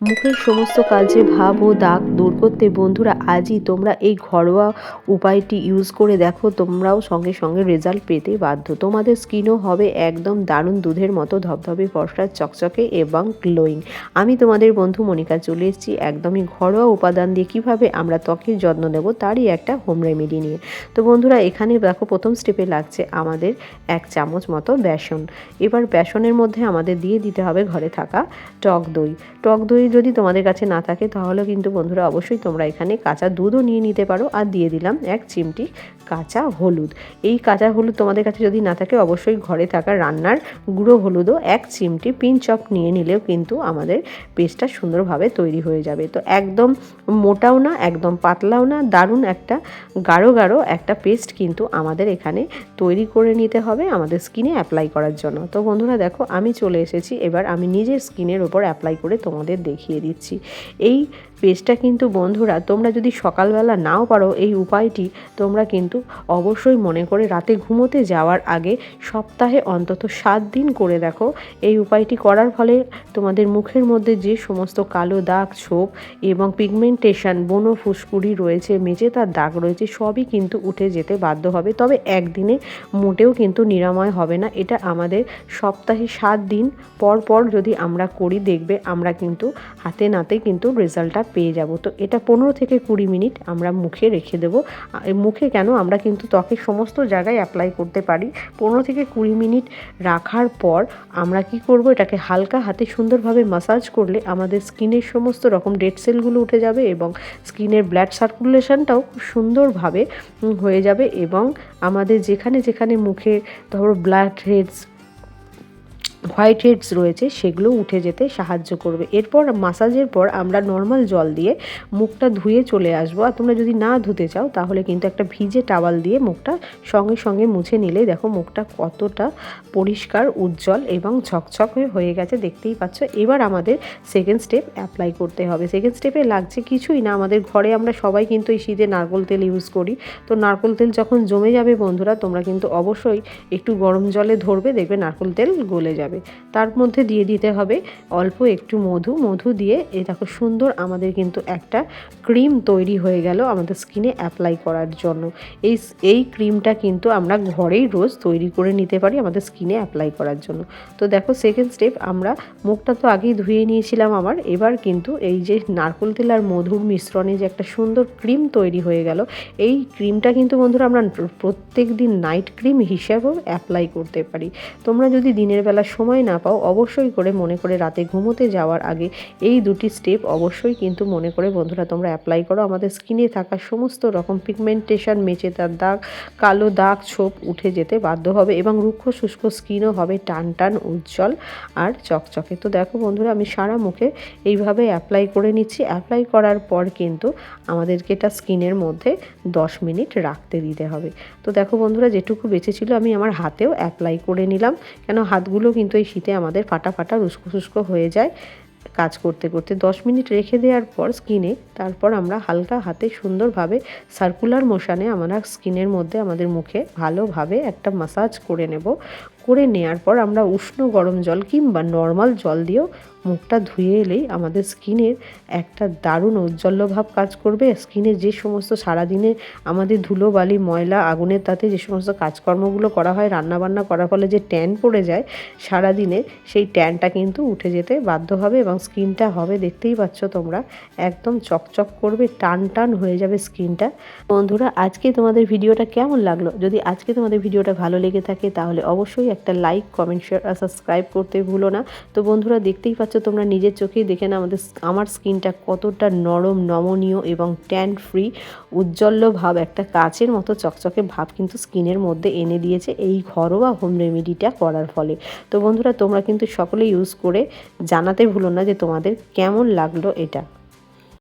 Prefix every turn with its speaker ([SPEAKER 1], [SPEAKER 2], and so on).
[SPEAKER 1] মুখের সমস্ত কালচে ভাব ও দাগ দূর করতে বন্ধুরা আজই তোমরা এই ঘরোয়া উপায়টি ইউজ করে দেখো, তোমরাও সঙ্গে সঙ্গে রেজাল্ট পেতে বাধ্য। তোমাদের স্কিনও হবে একদম দারুণ দুধের মতো ধবধবে ফর্সা চকচকে এবং গ্লোয়িং। আমি তোমাদের বন্ধু মনিকা চলে এসেছি একদমই ঘরোয়া উপাদান দিয়ে কীভাবে আমরা ত্বকের যত্ন নেব তারই একটা হোম রেমেডি নিয়ে। তো বন্ধুরা এখানে দেখো প্রথম স্টেপে লাগছে আমাদের 1 চামচ মতো বেসন। এবার বেসনের মধ্যে আমাদের দিয়ে দিতে হবে ঘরে থাকা টক দই। টক দই যদি তোমাদের কাছে না থাকে তাহলে কিন্তু বন্ধুরা অবশ্যই তোমরা এখানে কাঁচা দুধও নিয়ে নিতে পারো। আর দিয়ে দিলাম 1 চিমটি কাঁচা হলুদ। এই কাঁচা হলুদ তোমাদের কাছে যদি না থাকে অবশ্যই ঘরে থাকা রান্নার গুঁড়ো হলুদও 1 চিমটি পিঞ্চ অফ নিয়ে নিলেও কিন্তু আমাদের পেস্টটা সুন্দরভাবে তৈরি হয়ে যাবে। তো একদম মোটাও না একদম পাতলাও না, দারুণ একটা গাঢ় গাঢ় একটা পেস্ট কিন্তু আমাদের এখানে তৈরি করে নিতে হবে আমাদের স্কিনে অ্যাপ্লাই করার জন্য। তো বন্ধুরা দেখো আমি চলে এসেছি, এবার আমি নিজের স্কিনের ওপর অ্যাপ্লাই করে তোমাদের দেখিয়ে দিচ্ছি। এই পেস্টটা কিন্তু বন্ধুরা তোমরা যদি সকালবেলা নাও পারো এই উপায়টি তোমরা কিন্তু অবশ্যই মনে করে রাতে ঘুমোতে যাওয়ার আগে সপ্তাহে অন্তত 7 দিন করে দেখো। এই উপায়টি করার ফলে তোমাদের মুখের মধ্যে যে সমস্ত কালো দাগ, ছোপ এবং পিগমেন্টেশন, বনো ফুসকুড়ি রয়েছে, মেচেদার দাগ রয়েছে সবই কিন্তু উঠে যেতে বাধ্য হবে। তবে একদিনে মোটেও কিন্তু নিরাময় হবে না, এটা আমাদের সপ্তাহে 7 দিন পর পর যদি আমরা করি দেখবে আমরা কিন্তু হাতে নাতে কিন্তু রেজাল্টটা পেয়ে যাব। তো এটা 15 থেকে 20 মিনিট আমরা মুখে রেখে দেবো। মুখে কেন, আমরা কিন্তু ত্বকের সমস্ত জায়গায় অ্যাপ্লাই করতে পারি। 15 থেকে 20 মিনিট রাখার পর আমরা কি করব, এটাকে হালকা হাতে সুন্দরভাবে মাসাজ করলে আমাদের স্কিনের সমস্ত রকম ডেড সেলগুলো উঠে যাবে এবং স্কিনের ব্লাড সার্কুলেশনটাও খুব সুন্দরভাবে হয়ে যাবে এবং আমাদের যেখানে যেখানে মুখে ধরো ব্ল্যাক হেডস, হোয়াইট হেডস রয়েছে সেগুলো উঠে যেতে সাহায্য করবে। এরপর মাসাজের পর আমরা নর্মাল জল দিয়ে মুখটা ধুয়ে চলে আসবো। আর তোমরা যদি না ধুতে চাও তাহলে কিন্তু একটা ভিজে টাওয়াল দিয়ে মুখটা সঙ্গে সঙ্গে মুছে নিলেই দেখো মুখটা কতটা পরিষ্কার, উজ্জ্বল এবং ঝকঝক হয়ে গেছে, দেখতেই পাচ্ছ। এবার আমাদের সেকেন্ড স্টেপ অ্যাপ্লাই করতে হবে। সেকেন্ড স্টেপে লাগছে কিছুই না, আমাদের ঘরে আমরা সবাই কিন্তু এই শীতে নারকেল তেল ইউজ করি। তো নারকেল তেল যখন জমে যাবে বন্ধুরা তোমরা কিন্তু অবশ্যই একটু গরম জলে ধরবে, দেখবে নারকেল তেল গলে যাবে। তার মধ্যে দিয়ে দিতে হবে অল্প একটু মধু দিয়ে এই দেখো সুন্দর আমাদের কিন্তু একটা ক্রিম তৈরি হয়ে গেল আমাদের স্কিনে অ্যাপ্লাই করার জন্য। এই ক্রিমটা কিন্তু আমরা ঘরেই রোজ তৈরি করে নিতে পারি আমাদের স্কিনে অ্যাপ্লাই করার জন্য। তো দেখো সেকেন্ড স্টেপ, আমরা মুখটা তো আগেই ধুয়ে নিয়েছিলাম আমার, এবার কিন্তু এই যে নারকেল তেল আর মধুর মিশ্রণে যে একটা সুন্দর ক্রিম তৈরি হয়ে গেল, এই ক্রিমটা কিন্তু বন্ধুরা আমরা প্রত্যেক দিন নাইট ক্রিম হিসাবেও অ্যাপ্লাই করতে পারি। তোমরা যদি দিনের বেলা সময় না পাও অবশ্যই করে মনে করে রাতে ঘুমোতে যাওয়ার আগে এই দুটি স্টেপ অবশ্যই কিন্তু মনে করে বন্ধুরা তোমরা অ্যাপ্লাই করো। আমাদের স্কিনে থাকা সমস্ত রকম পিগমেন্টেশন, মেচেদার দাগ, কালো দাগ, ছোপ উঠে যেতে বাধ্য হবে এবং রুক্ষ শুষ্ক স্কিনও হবে টান টান, উজ্জ্বল আর চকচকে। তো দেখো বন্ধুরা আমি সারা মুখে এইভাবে অ্যাপ্লাই করে নিচ্ছি। অ্যাপ্লাই করার পর কিন্তু আমাদেরকে এটা স্কিনের মধ্যে 10 মিনিট রাখতে দিতে হবে। তো দেখো বন্ধুরা যেটুকু বেঁচেছিল আমি আমার হাতেও অ্যাপ্লাই করে নিলাম, কেন হাতগুলো কিন্তু এই শীতে আমাদের ফাটা ফাটা উস্কো শুষ্কো হয়ে যায় কাজ করতে করতে। 10 মিনিট রেখে দেওয়ার পর স্কিনে তারপর আমরা হালকা হাতে সুন্দরভাবে সার্কুলার মোশনে আমরা স্কিনের মধ্যে আমাদের মুখে ভালোভাবে একটা মাসাজ করে নেব। করে নেওয়ার পর আমরা উষ্ণ গরম জল কিংবা নর্মাল জল দিয়েও মুখটা ধুয়ে এলেই আমাদের স্কিনের একটা দারুণ ঔজ্জ্বল্য ভাব কাজ করবে। স্কিনে যে সমস্ত সারাদিনে আমাদের ধুলোবালি, ময়লা, আগুনের তাতে যে সমস্ত কাজকর্মগুলো করা হয়, রান্নাবান্না করার ফলে যে ট্যান পড়ে যায় সারাদিনে, সেই ট্যানটা কিন্তু উঠে যেতে বাধ্য হবে এবং স্কিনটা হবে দেখতেই পাচ্ছ তোমরা একদম চকচক করবে, টান টান হয়ে যাবে স্কিনটা। বন্ধুরা আজকে তোমাদের ভিডিওটা কেমন লাগলো? যদি আজকে তোমাদের ভিডিওটা ভালো লেগে থাকে তাহলে অবশ্যই একটা লাইক, কমেন্ট, শেয়ার আর সাবস্ক্রাইব করতে ভুলো না। তো বন্ধুরা দেখতেই পাচ্ছ তোমরা নিজের চোখেই দেখে না আমার স্কিনটা কতটা নরম, নমনীয় এবং ট্যান ফ্রি, উজ্জ্বল্য ভাব, একটা কাচের মতো চকচকে ভাব কিন্তু স্কিনের মধ্যে এনে দিয়েছে এই ঘরোয়া হোম রেমেডিটা করার ফলে। তো বন্ধুরা তোমরা কিন্তু সকলে ইউজ করে জানাতে ভুলো না যে তোমাদের কেমন লাগলো এটা।